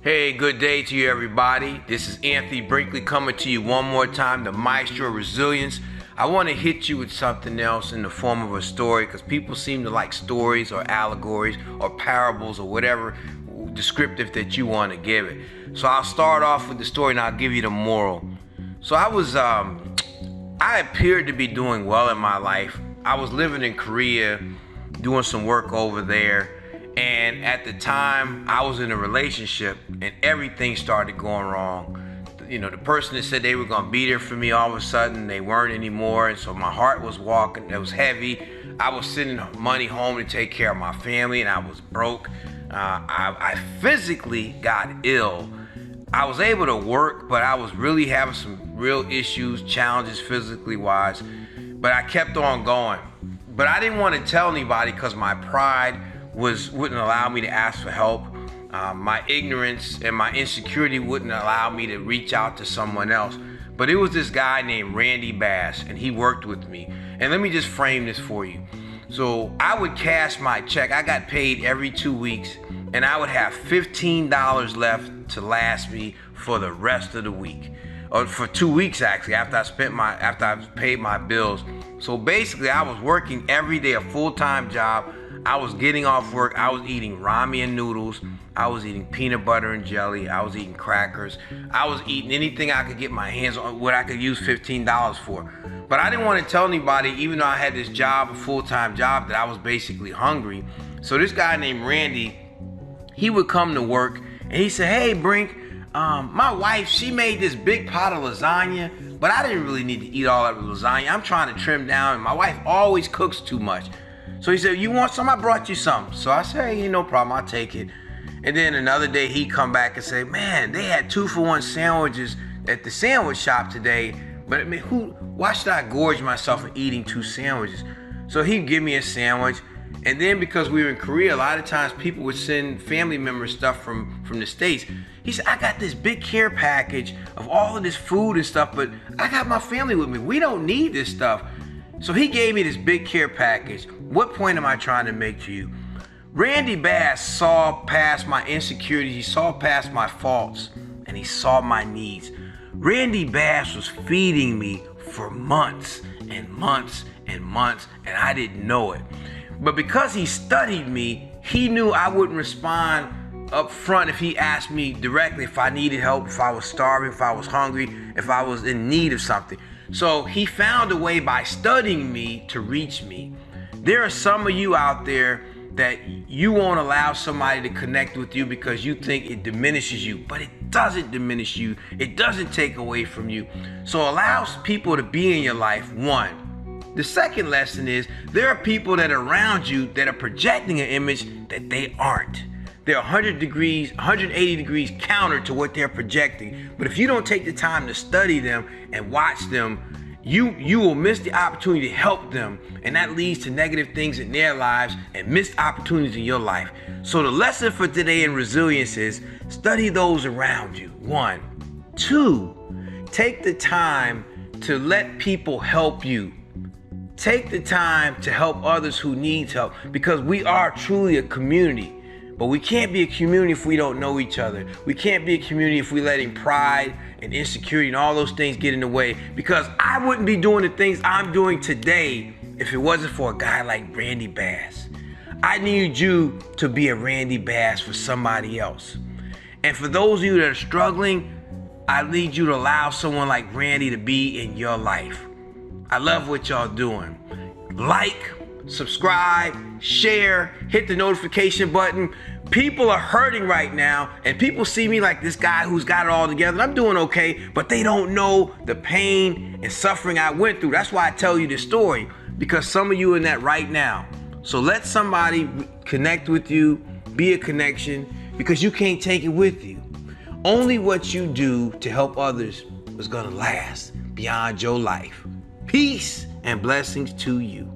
Hey, good day to you, everybody. This is Anthony Brinkley coming to you one more time, the Maestro of Resilience. I want to hit you with something else in the form of a story because people seem to like stories or allegories or parables or whatever descriptive that you want to give it. So I'll start off with the story and I'll give you the moral. So I appeared to be doing well in my life. I was living in Korea, doing some work over there. And at the time, I was in a relationship and everything started going wrong. You know, the person that said they were going to be there for me, all of a sudden, they weren't anymore. And so my heart was walking. It was heavy. I was sending money home to take care of my family, and I was broke. I physically got ill. I was able to work, but I was really having some real issues, challenges physically wise. But I kept on going. But I didn't want to tell anybody because my pride wouldn't allow me to ask for help. My ignorance and my insecurity wouldn't allow me to reach out to someone else. But it was this guy named Randy Bass, and he worked with me. And let me just frame this for you. So I would cash my check. I got paid every 2 weeks, and I would have $15 left to last me for the rest of the week. Or for 2 weeks actually, after I paid my bills. So basically I was working every day, a full-time job. I was getting off work, I was eating ramen noodles, I was eating peanut butter and jelly, I was eating crackers, I was eating anything I could get my hands on, what I could use $15 for. But I didn't want to tell anybody, even though I had this job, a full-time job, that I was basically hungry. So this guy named Randy, he would come to work and he said, "Hey Brink, my wife, she made this big pot of lasagna, but I didn't really need to eat all that lasagna. I'm trying to trim down, and my wife always cooks too much." So he said, "You want some? I brought you some." So I said, "Hey, no problem, I'll take it." And then another day he'd come back and say, "Man, they had 2-for-1 sandwiches at the sandwich shop today, but I mean, why should I gorge myself in eating 2 sandwiches?" So he'd give me a sandwich. And then because we were in Korea, a lot of times people would send family members stuff from the States. He said, "I got this big care package of all of this food and stuff, but I got my family with me. We don't need this stuff." So he gave me this big care package. What point am I trying to make to you? Randy Bass saw past my insecurities, he saw past my faults, and he saw my needs. Randy Bass was feeding me for months and months and months, and I didn't know it. But because he studied me, he knew I wouldn't respond up front if he asked me directly if I needed help, if I was starving, if I was hungry, if I was in need of something. So he found a way by studying me to reach me. There are some of you out there that you won't allow somebody to connect with you because you think it diminishes you, but it doesn't diminish you. It doesn't take away from you. So allow people to be in your life, one. The second lesson is there are people that are around you that are projecting an image that they aren't. They're 180 degrees counter to what they're projecting. But if you don't take the time to study them and watch them, you will miss the opportunity to help them. And that leads to negative things in their lives and missed opportunities in your life. So the lesson for today in resilience is study those around you. 1. 2, take the time to let people help you. Take the time to help others who need help, because we are truly a community. But we can't be a community if we don't know each other. We can't be a community if we're letting pride and insecurity and all those things get in the way. Because I wouldn't be doing the things I'm doing today if it wasn't for a guy like Randy Bass. I need you to be a Randy Bass for somebody else. And for those of you that are struggling, I need you to allow someone like Randy to be in your life. I love what y'all doing. Like, subscribe, share, hit the notification button. People are hurting right now, and people see me like this guy who's got it all together. And I'm doing okay, but they don't know the pain and suffering I went through. That's why I tell you this story, because some of you are in that right now. So let somebody connect with you, be a connection, because you can't take it with you. Only what you do to help others is gonna last beyond your life. Peace and blessings to you.